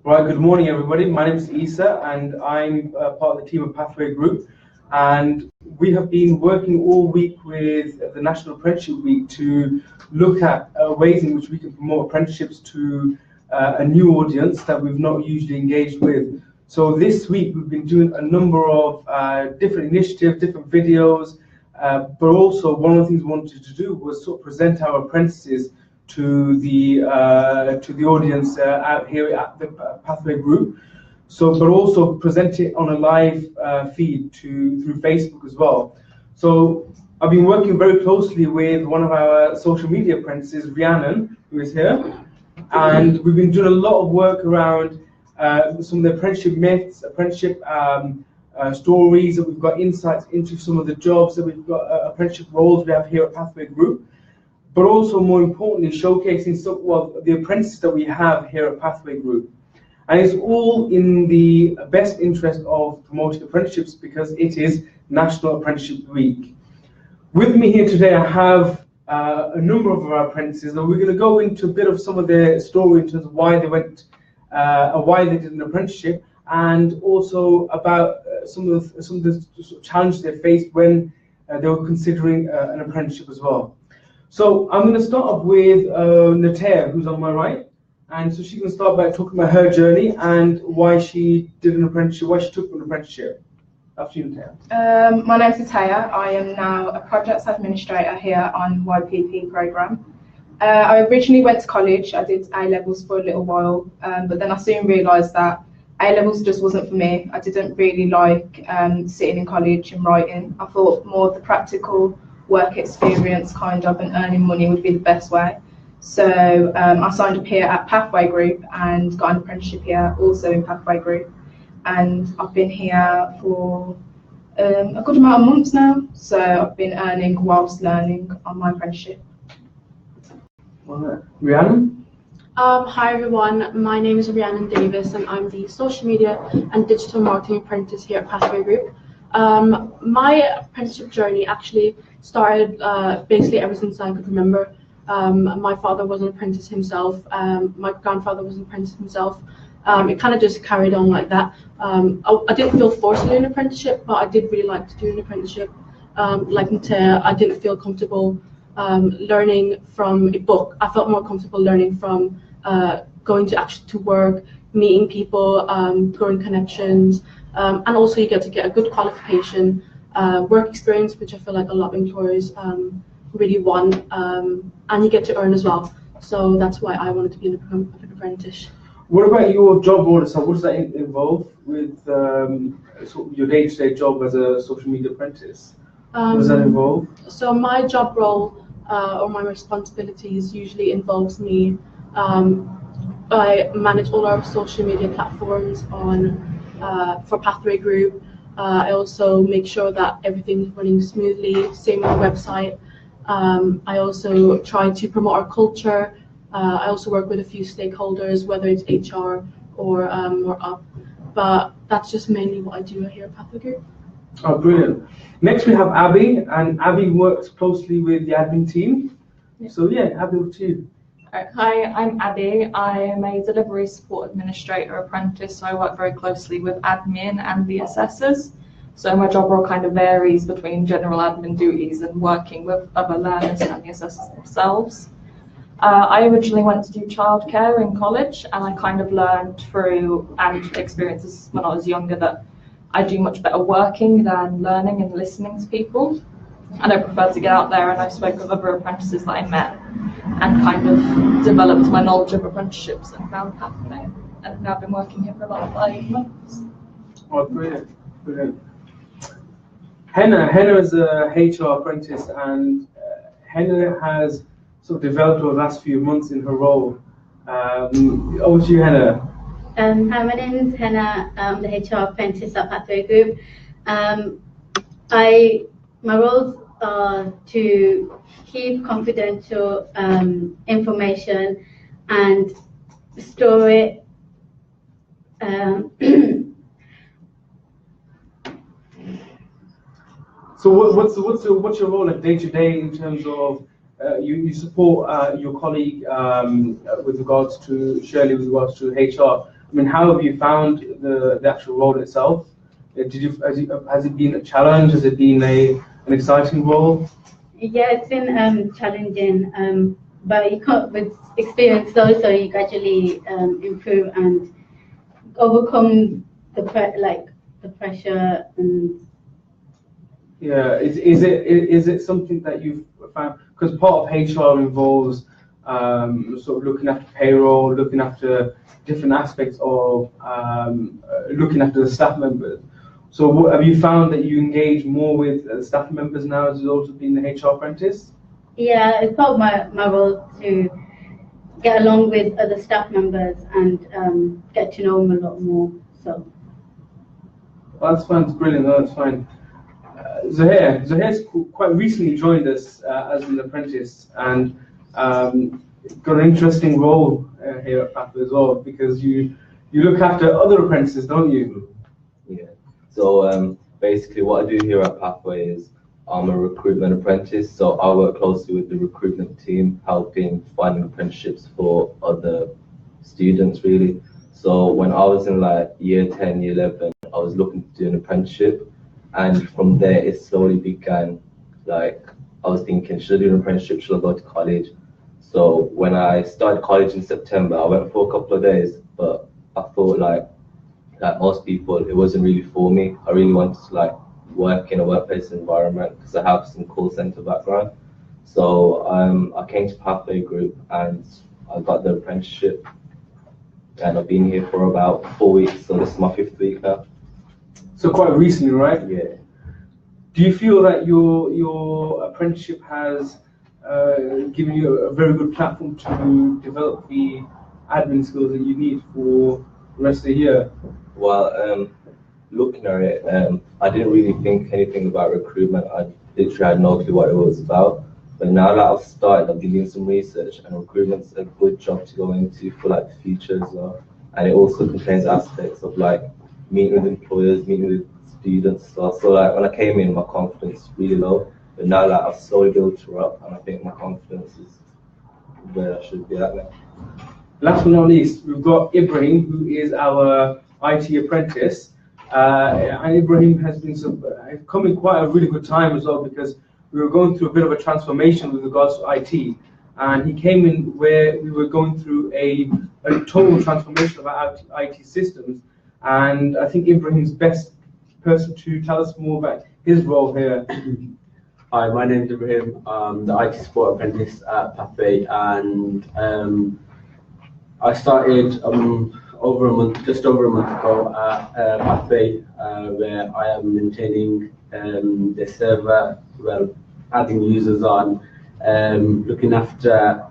Right, good morning everybody. My name is Isa and I'm part of the team of Pathway Group, and we have been working all week with the National Apprenticeship Week to look at ways in which we can promote apprenticeships to a new audience that we've not usually engaged with. So this week we've been doing a number of different initiatives, different videos, but also one of the things we wanted to do was sort of present our apprentices to the audience out here at the Pathway Group. So, but also present it on a live feed through Facebook as well. So I've been working very closely with one of our social media apprentices, Rhiannon, who is here, and we've been doing a lot of work around some of the apprenticeship myths, apprenticeship stories, that we've got insights into some of the jobs that we've got, apprenticeship roles we have here at Pathway Group, but also more importantly showcasing the apprentices that we have here at Pathway Group. And it's all in the best interest of promoting apprenticeships because it is National Apprenticeship Week. With me here today I have a number of our apprentices, and we're going to go into a bit of some of their story in terms of why they went, why they did an apprenticeship, and also about some of the challenges they faced when they were considering an apprenticeship as well. So I'm going to start off with Natea, who's on my right, and so she can start by talking about her journey and why she did an apprenticeship, why she took an apprenticeship. After you, Natea. My name's Natea. I am now a projects administrator here on YPP programme. I originally went to college. I did A-levels for a little while, but then I soon realised that A-levels just wasn't for me. I didn't really like sitting in college and writing. I thought more of the practical work experience kind of and earning money would be the best way. So I signed up here at Pathway Group and got an apprenticeship here also in Pathway Group, and I've been here for a good amount of months now, so I've been earning whilst learning on my apprenticeship. Rhiannon? Hi everyone, my name is Rhiannon Davis and I'm the Social Media and Digital Marketing Apprentice here at Pathway Group. My apprenticeship journey actually started basically ever since I could remember. My father was an apprentice himself, my grandfather was an apprentice himself. It kind of just carried on like that. I didn't feel forced to do an apprenticeship, but I did really like to do an apprenticeship. Like Natea, I didn't feel comfortable learning from a book. I felt more comfortable learning from going to work, meeting people, growing connections, and also you get to get a good qualification, work experience, which I feel like a lot of employers really want, and you get to earn as well. So that's why I wanted to be an apprentice. What about your job role? So what does that involve with sort of your day-to-day job as a social media apprentice? What does that involve? So my job role or my responsibilities usually involves me. I manage all our social media platforms for Pathway Group. I also make sure that everything's running smoothly, same on the website. I also try to promote our culture. I also work with a few stakeholders, whether it's HR or up. But that's just mainly what I do here at Pathway Group. Oh, brilliant. Next we have Abby, and Abby works closely with the admin team. Yeah. So yeah, Abby, over to you. Hi, I'm Abby. I am a delivery support administrator apprentice, so I work very closely with admin and the assessors. So my job role kind of varies between general admin duties and working with other learners and the assessors themselves. I originally went to do childcare in college, and I kind of learned through and experiences when I was younger that I do much better working than learning and listening to people. And I prefer to get out there, and I spoke with other apprentices that I met and kind of developed my knowledge of apprenticeships and found Pathway. And now I've been working here for about 5 months. Oh, brilliant, brilliant. Henna is a HR apprentice, and Henna has sort of developed over the last few months in her role. Over to you, Henna. Hi, my name is Henna. I'm the HR apprentice at Pathway Group. My roles are to keep confidential information and store it. So what's your role like day to day in terms of you support your colleague with regards to Shirley with regards to HR, I mean, how have you found the actual role itself? Has it been a challenge? Has it been an exciting role? Yeah, it's been challenging, but you can't, with experience also you gradually improve and overcome the pressure and. Yeah, is it something that you've found? Because part of HR involves sort of looking after payroll, looking after different aspects of looking after the staff members. So have you found that you engage more with staff members now as a result of being the HR apprentice? Yeah, it's part of my role to get along with other staff members and get to know them a lot more. So. Well, that's fine. It's brilliant. That's fine. Zahir's quite recently joined us as an apprentice and got an interesting role here at Pathway as well, because you look after other apprentices, don't you? Yeah. So basically, what I do here at Pathway is I'm a recruitment apprentice. So I work closely with the recruitment team, helping finding apprenticeships for other students, really. So when I was in like year 10, year 11, I was looking to do an apprenticeship. And from there, it slowly began, like, I was thinking, should I do an apprenticeship? Should I go to college? So when I started college in September, I went for a couple of days, but I thought like most people, it wasn't really for me. I really wanted to like work in a workplace environment because I have some call center background. So I came to Pathway Group and I got the apprenticeship, and I've been here for about 4 weeks. So this is my 5th week now. So quite recently, right? Yeah. Do you feel that your apprenticeship has given you a very good platform to develop the admin skills that you need for the rest of the year? Well, looking at it, I didn't really think anything about recruitment. I literally had no clue what it was about. But now that I've started, I've been doing some research, and recruitment's a good job to go into for like the future as well. And it also contains aspects of like meeting with employers, meeting with students. So like when I came in, my confidence was really low. But now that I've slowly built her up, and I think my confidence is where I should be at now. Last but not least, we've got Ibrahim, who is our IT apprentice. And Ibrahim has been come in quite a really good time as well, because we were going through a bit of a transformation with regards to IT. And he came in where we were going through a total transformation of our IT systems. And I think Ibrahim's best person to tell us more about his role here. Hi, my name is Ibrahim. I'm the IT support apprentice at Pathway, and I started just over a month ago at Pathway, where I am maintaining the server, well, adding users on, looking after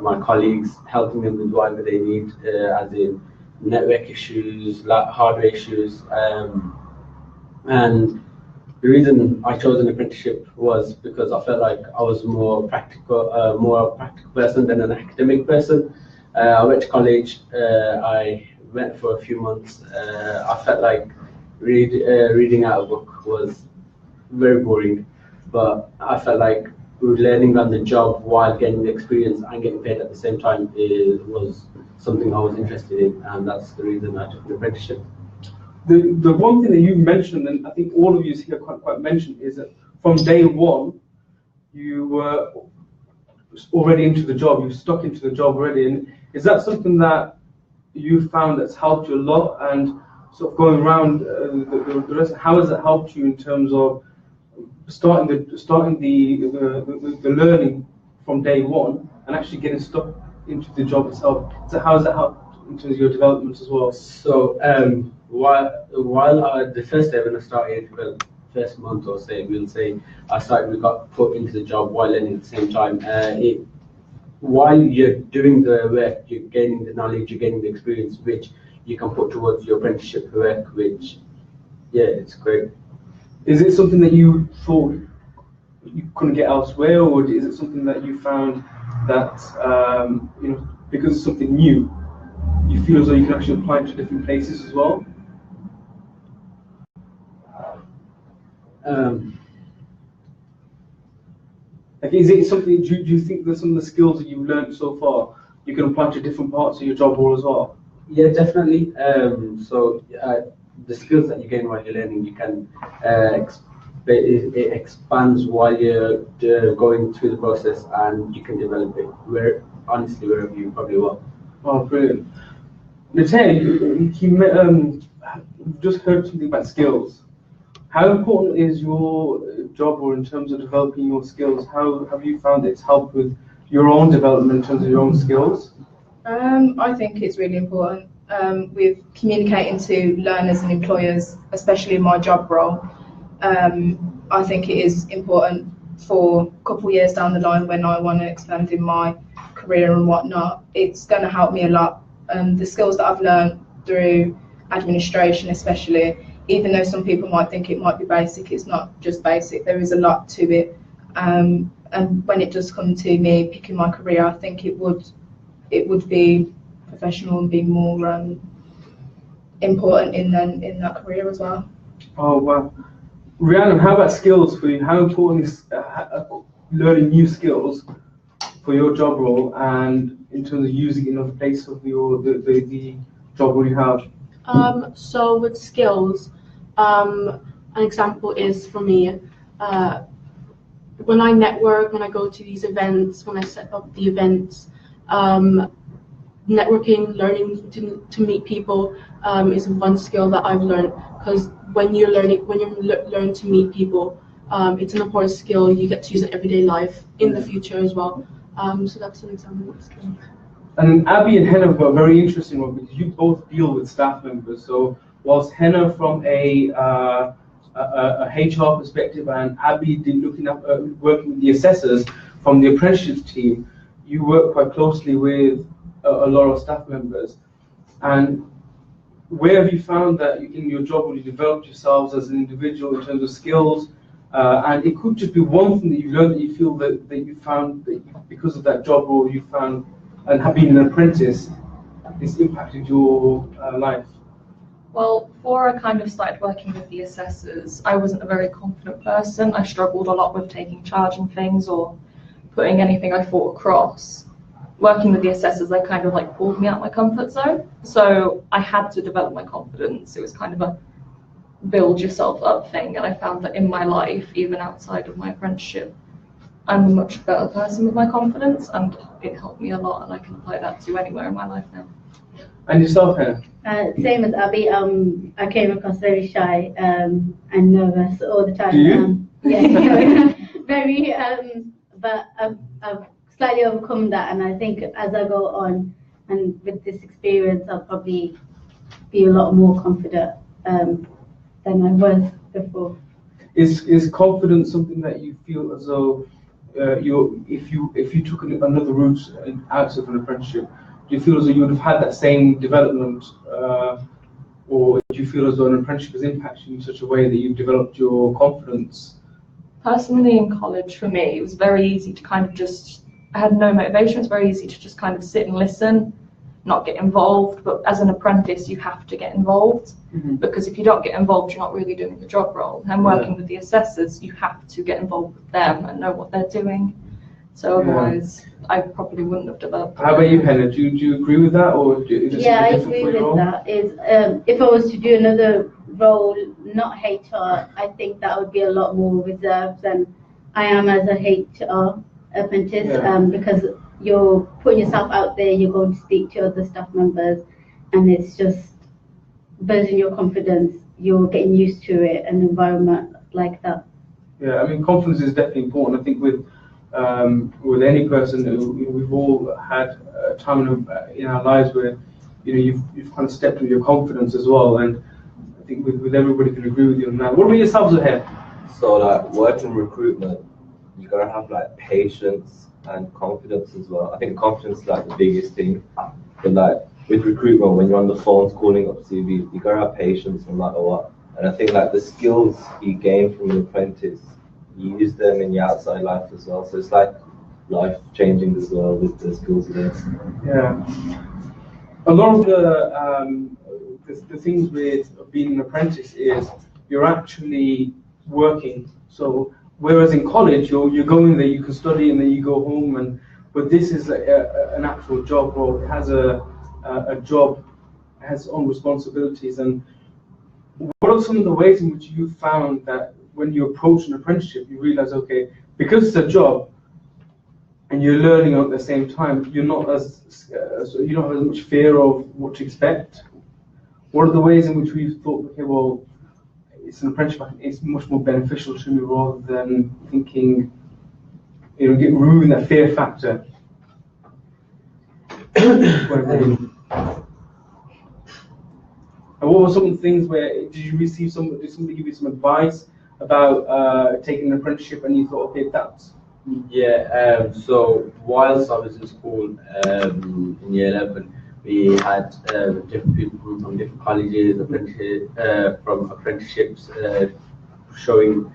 my colleagues, helping them with whatever they need, as in network issues, hardware issues, and the reason I chose an apprenticeship was because I felt like I was more practical person than an academic person. I went to college. I went for a few months. I felt like reading out a book was very boring, but I felt like learning on the job while getting the experience and getting paid at the same time was something I was interested in, and that's the reason I took an apprenticeship. The one thing that you mentioned, and I think all of you here quite mentioned, is that from day one, you were already into the job, you stuck into the job already. And is that something that you found that's helped you a lot? And sort of going around the rest, how has it helped you in terms of starting the learning from day one and actually getting stuck into the job itself? So how has that helped in terms of your development as well? So while the first day when I started, well, first month or say, we'll say, we got put into the job while learning at the same time. While you're doing the work, you're gaining the knowledge, you're gaining the experience, which you can put towards your apprenticeship work, which, yeah, it's great. Is it something that you thought you couldn't get elsewhere, or is it something that you found that, because it's something new, you feel as though you can actually apply it to different places as well? Like, is it something? Do you think that some of the skills that you've learned so far you can apply to different parts of your job role as well? Yeah, definitely. The skills that you gain while you're learning, you can it expands while you're going through the process, and you can develop it wherever you probably want. Oh, brilliant. Nate, we've just heard something about skills. How important is your job, or in terms of developing your skills? How have you found it's helped with your own development in terms of your own skills? I think it's really important with communicating to learners and employers, especially in my job role. I think it is important for a couple of years down the line when I want to expand in my career and whatnot. It's going to help me a lot. The skills that I've learned through administration, especially, even though some people might think it might be basic, it's not just basic. There is a lot to it. And when it does come to me picking my career, I think it would be professional and be more important in that career as well. Oh, wow. Rhiannon, how about skills for you? How important is learning new skills for your job role, and in terms of using it in other places of the job role you have? So with skills, an example is for me, when I network, when I go to these events, when I set up the events, networking, learning to meet people is one skill that I've learned, because when you learn to meet people, it's an important skill. You get to use it in everyday life in the future as well. So that's an example of skill. And Abby and Henna have got a very interesting one, because you both deal with staff members. So whilst Henna from a HR perspective, and Abby looking at working with the assessors from the apprenticeship team, you work quite closely with a lot of staff members. And where have you found that in your job, when you developed yourselves as an individual in terms of skills? And it could just be one thing that you learned that you feel that you found that because of that job role you found and have been an apprentice, it's impacted your life. Well, before I kind of started working with the assessors, I wasn't a very confident person. I struggled a lot with taking charge in things or putting anything I thought across. Working with the assessors, they kind of like pulled me out of my comfort zone. So I had to develop my confidence. It was kind of a build yourself up thing. And I found that in my life, even outside of my apprenticeship, I'm a much better person with my confidence, and it helped me a lot, and I can apply that to anywhere in my life now. And yourself, Hannah? Same as Abby. I came across very shy and nervous all the time. Do you? Yeah, very. But I've slightly overcome that, and I think as I go on and with this experience, I'll probably be a lot more confident than I was before. Is confidence something that you feel as though if you took another route outside of an apprenticeship, do you feel as though you would have had that same development, or do you feel as though an apprenticeship has impacted you in such a way that you've developed your confidence? Personally, in college, for me, it was very easy to kind of I had no motivation. It's very easy to just kind of sit and listen, not get involved. But as an apprentice, you have to get involved, because if you don't get involved, you're not really doing the job role. And working with the assessors, you have to get involved with them and know what they're doing. So otherwise, I probably wouldn't have developed. How about you, Penna? Do you agree with that, or is it I different agree for your with role? that. If I was to do another role, not HR, I think that would be a lot more reserved than I am as a HR apprentice, because you're putting yourself out there, you're going to speak to other staff members, and it's just building your confidence. You're getting used to it, an environment like that. Yeah, I mean, confidence is definitely important. I think with any person, we've all had a time in our lives where you've kind of stepped with your confidence as well, and I think with everybody can agree with you on that. What about yourselves ahead? So like working recruitment, you gotta have like patience and confidence as well. I think confidence is like the biggest thing. But like with recruitment, when you're on the phones calling up CVs, you gotta have patience no matter what. And I think like the skills you gain from an apprentice, you use them in your outside life as well. So it's like life changing as well with the skills there. Yeah. A lot of the things with being an apprentice is you're actually working. So whereas in college you're going there, you can study and then you go home, but this is an actual job role. It has a job has its own responsibilities. And what are some of the ways in which you found that when you approach an apprenticeship, you realize, okay, because it's a job and you're learning at the same time, you don't have as much fear of what to expect? What are the ways in which we've thought, okay, well, it's an apprenticeship, it's much more beneficial to me rather than thinking, removing that fear factor? And what were some of the things where, did somebody give you some advice about taking an apprenticeship and you thought, okay, that's... Yeah, so whilst I was in school in year 11, we had different people from different colleges, from apprenticeships, showing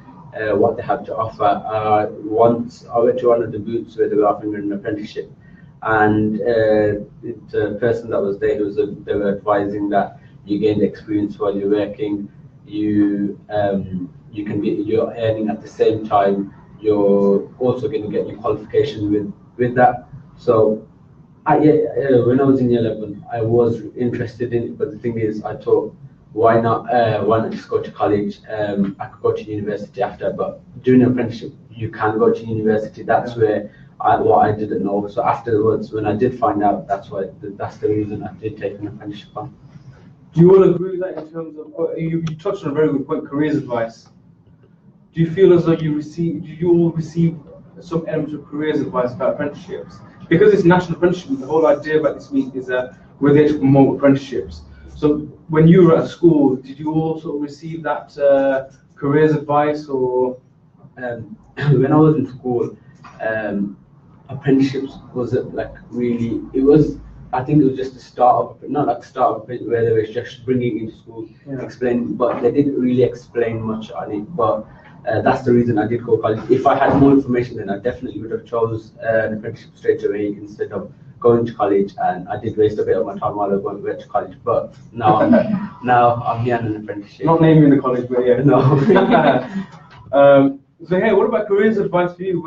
what they have to offer. Once I went to one of the booths where they were offering an apprenticeship, and the person that was there, they were advising that you gain experience while you're working. You're earning at the same time. You're also going to get your qualification with that. So, when I was in year 11, I was interested in it, but the thing is, I thought, why not just go to college? I could go to university after, but doing an apprenticeship, you can go to university. That's where what I didn't know. So afterwards, when I did find out, that's the reason I did take an apprenticeship on. Do you all agree with that in terms of, you touched on a very good point, careers advice? Do you feel as though do you all receive some element of careers advice about apprenticeships? Because it's National Apprenticeship, the whole idea about this week is that we're there to promote apprenticeships. So when you were at school, did you also receive that careers advice, or? When I was in school, apprenticeships wasn't like really, I think it was just the start of, not like the start of it, where they were just bringing into school, explaining, but they didn't really explain much on it. But that's the reason I did go college. If I had more information, then I definitely would have chose an apprenticeship straight away instead of going to college. And I did waste a bit of my time while I went to college. But now I'm here on an apprenticeship. Not naming the college, but yeah. No. So hey, what about careers advice for you?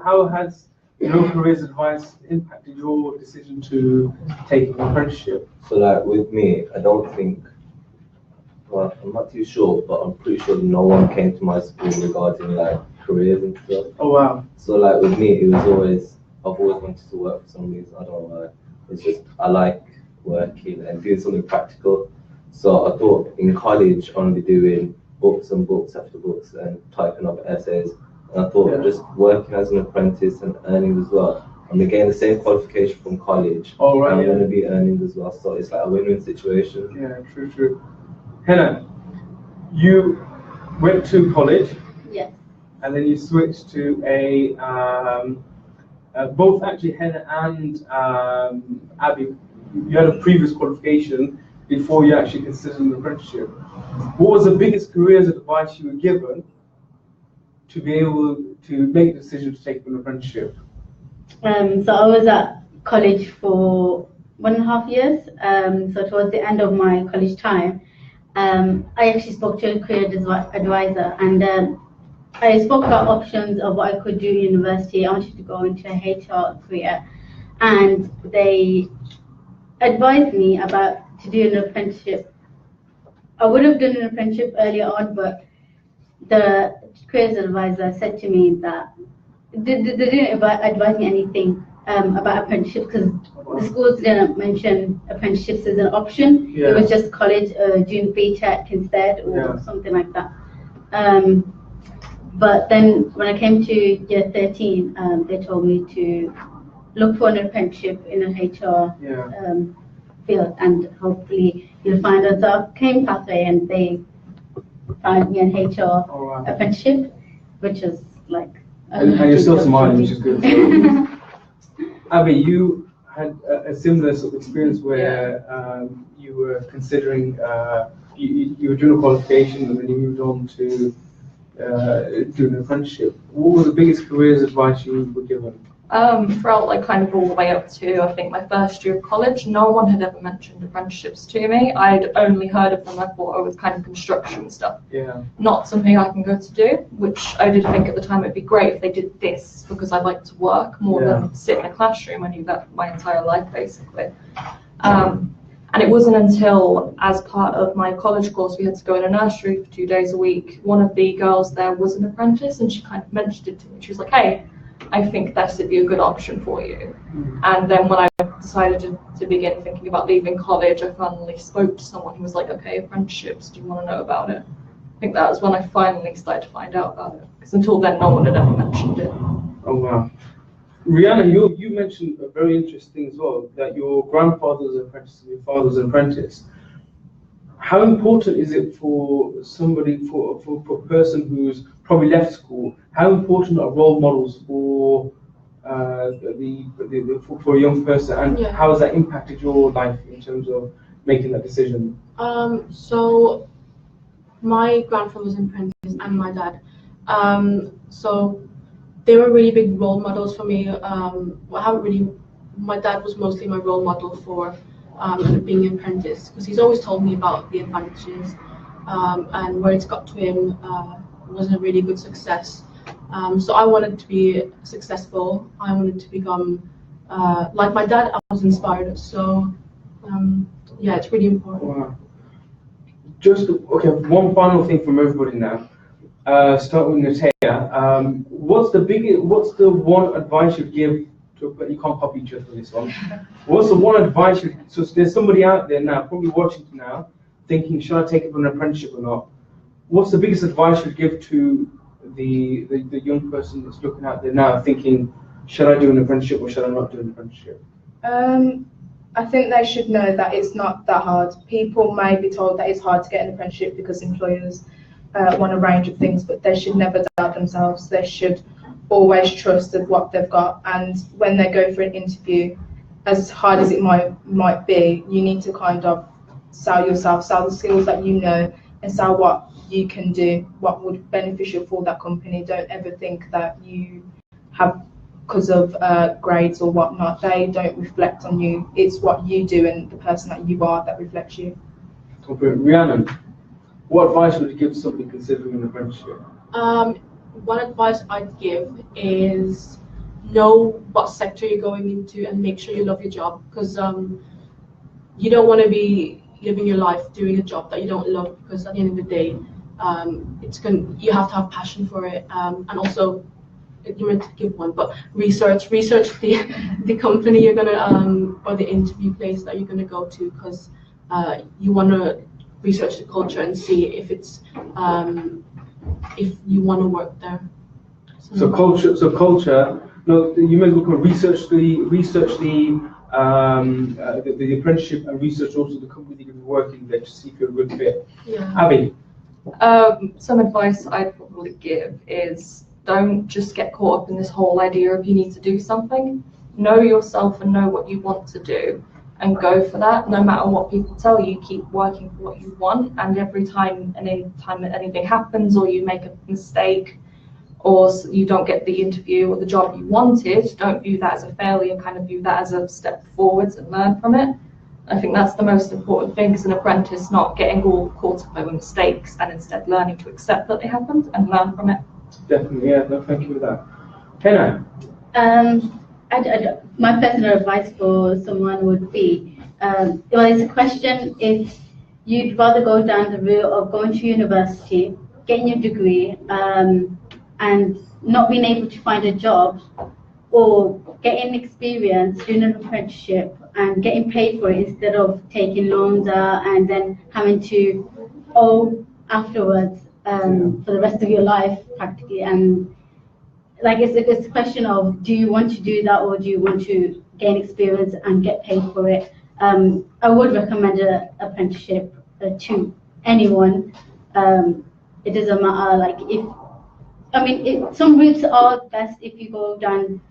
How has careers advice impacted your decision to take an apprenticeship? So like with me, I don't think, well, I'm not too sure, but I'm pretty sure no one came to my school regarding like careers and stuff. Oh wow. So like with me, I've always wanted to work for some reason. I don't know why. It's just, I like working and doing something practical. So I thought in college I'm only doing books and books after books and typing up essays. And I thought just working as an apprentice and earning as well. I'm getting the same qualification from college. Oh, right. And I'm going to be earning as well. So it's like a win-win situation. Yeah, true. Henna, you went to college. Yes. And then you switched to both actually Henna and Abby, you had a previous qualification before you actually considered an apprenticeship. What was the biggest careers advice you were given to be able to make the decision to take an apprenticeship? So I was at college for 1.5 years. So towards the end of my college time, I actually spoke to a career advisor, and I spoke about options of what I could do in university. I wanted to go into a HR career, and they advised me to do an apprenticeship. I would have done an apprenticeship earlier on, but the careers advisor said to me that they didn't advise me anything about apprenticeship, because the schools didn't mention apprenticeships as an option. Yeah. It was just college doing BTEC instead, or something like that. But then when I came to year 13, they told me to look for an apprenticeship in a HR field, and hopefully you'll find it. So I came Pathway, and they found me an HR apprenticeship, which is like... And you're still smiling, which is good. So. Abby, you had a similar sort of experience where you were considering, you were doing a qualification and then you moved on to doing an apprenticeship. What was the biggest careers advice you were given? Throughout like kind of all the way up to I think my first year of college, no one had ever mentioned apprenticeships to me. I'd only heard of them. I thought it was kind of construction stuff. Yeah. Not something I can go to do, which I did think at the time it'd be great if they did this, because I like to work more than sit in a classroom. I knew that my entire life basically. And And it wasn't until, as part of my college course, we had to go in a nursery for 2 days a week. One of the girls there was an apprentice, and she kind of mentioned it to me. She was like, hey, I think that would be a good option for you. And then when I decided to begin thinking about leaving college, I finally spoke to someone who was like, okay, apprenticeships, do you want to know about it? I think that was when I finally started to find out about it, because until then, no one had ever mentioned it. Oh, wow. Rihanna, you mentioned a very interesting thing as well, that your grandfather was an apprentice and your father was an apprentice. How important is it for somebody, for a person who's probably left school, how important are role models for for a young person, and how has that impacted your life in terms of making that decision? So my grandfather was an apprentice and my dad. So they were really big role models for me. My dad was mostly my role model for being an apprentice, because he's always told me about the advantages and where it's got to him was a really good success. So I wanted to be successful. I wanted to become like my dad. I was inspired. So yeah, it's really important. Wow. Just okay. One final thing from everybody now. Start with Natea. What's the one advice you'd give to? But you can't copy each other for this one. What's the one advice you? So there's somebody out there now, probably watching now, thinking, should I take up an apprenticeship or not? What's the biggest advice you'd give to the young person that's looking out there now, thinking, should I do an apprenticeship or should I not do an apprenticeship? I think they should know that it's not that hard. People may be told that it's hard to get an apprenticeship because employers want a range of things, but they should never doubt themselves. They should always trust at what they've got, and when they go for an interview, as hard as it might be, you need to kind of sell yourself, sell the skills that you know, and sell what you can do, what would be beneficial for that company. Don't ever think that you have, because of grades or whatnot, they don't reflect on you. It's what you do and the person that you are that reflects you. Okay, Rhiannon, what advice would you give somebody considering an apprenticeship? One advice I'd give is know what sector you're going into and make sure you love your job, because you don't want to be living your life doing a job that you don't love, because at the end of the day, you have to have passion for it, and also you're meant to give one, but research the company you're gonna or the interview place that you're gonna go to, because you want to research the culture and see if it's if you want to work there. So culture. No, you may look at research the apprenticeship and research also the company you're going to be working there to see if you're a good fit. Yeah. Abby. Some advice I'd probably give is don't just get caught up in this whole idea of you need to do something. Know yourself and know what you want to do and go for that. No matter what people tell you, keep working for what you want, and every time anything happens or you make a mistake or you don't get the interview or the job you wanted, don't view that as a failure, kind of view that as a step forwards and learn from it. I think that's the most important thing as an apprentice, not getting all caught up over mistakes and instead learning to accept that they happened and learn from it. Definitely, yeah, no, thank you for that. Hannah? My personal advice for someone would be, well, it's a question if you'd rather go down the route of going to university, getting your degree, and not being able to find a job, or getting experience, doing an apprenticeship and getting paid for it instead of taking loans and then having to owe afterwards for the rest of your life practically. And like it's a question of, do you want to do that or do you want to gain experience and get paid for it? I would recommend an apprenticeship to anyone. It doesn't matter, like some routes are best if you go down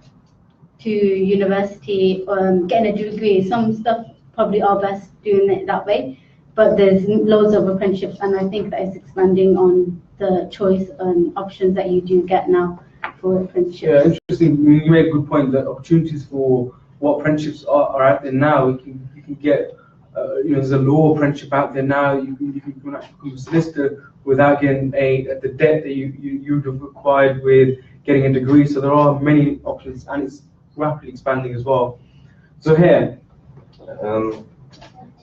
to university, getting a degree. Some stuff probably are best doing it that way, but there's loads of apprenticeships, and I think that it's expanding on the choice and options that you do get now for apprenticeships. Yeah, interesting. You made a good point that opportunities for what apprenticeships are out there now. You can get, there's a law apprenticeship out there now. You can actually become a solicitor without getting the debt that you'd have required with getting a degree. So there are many options, and it's rapidly expanding as well. So here,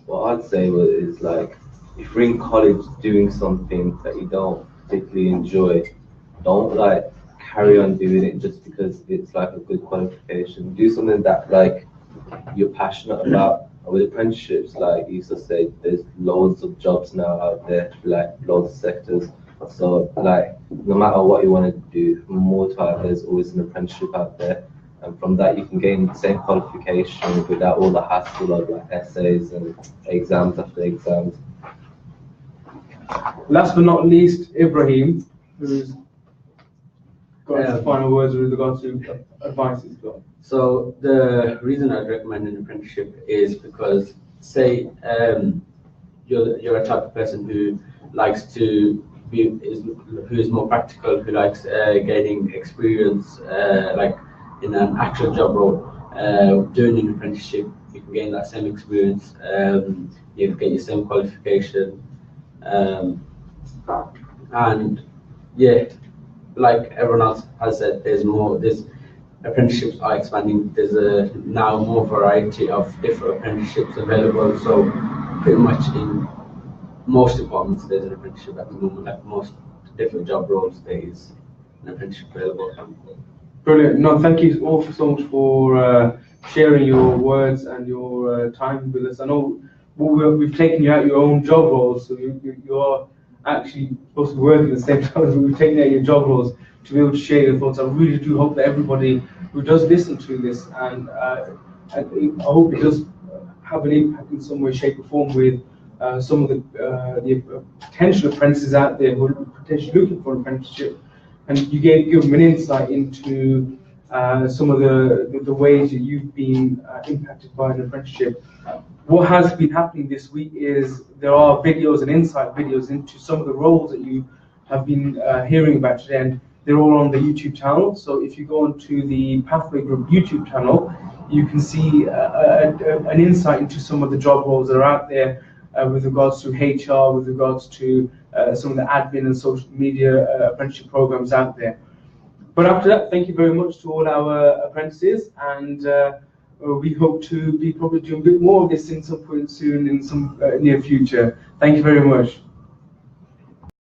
What I'd say is like, if you're in college doing something that you don't particularly enjoy, don't like carry on doing it just because it's like a good qualification. Do something that like you're passionate about. And with apprenticeships, like Issa said, there's loads of jobs now out there, like loads of sectors. So like, no matter what you want to do, more time there's always an apprenticeship out there. And from that, you can gain the same qualification without all the hassle of like essays and exams after exams. Last but not least, Ibrahim, who's got his final words with regards to advice he's got. So the reason I'd recommend an apprenticeship is because, say, you're a type of person who likes to be, who is more practical, who likes gaining experience, like in an actual job role. Doing an apprenticeship, you can gain that same experience. You can get your same qualification, and yeah, like everyone else has said, there's more. Apprenticeships are expanding. There's now more variety of different apprenticeships available. So pretty much in most departments, there's an apprenticeship at the moment. Like most different job roles, there is an apprenticeship available. Brilliant. No, thank you all so much for sharing your words and your time with us. I know we've taken you out your own job roles, so you are actually supposed to be working at the same time as we've taken out your job roles to be able to share your thoughts. I really do hope that everybody who does listen to this, and I hope it does have an impact in some way, shape or form with some of the potential apprentices out there who are potentially looking for an apprenticeship, and you give them an insight into some of the ways that you've been impacted by an apprenticeship. What has been happening this week is there are videos and insight videos into some of the roles that you have been hearing about today, and they're all on the YouTube channel. So if you go onto the Pathway Group YouTube channel, you can see an insight into some of the job roles that are out there with regards to HR, with regards to some of the admin and social media apprenticeship programs out there. But after that, thank you very much to all our apprentices, and we hope to be probably doing a bit more of this in some point soon in some near future. Thank you very much.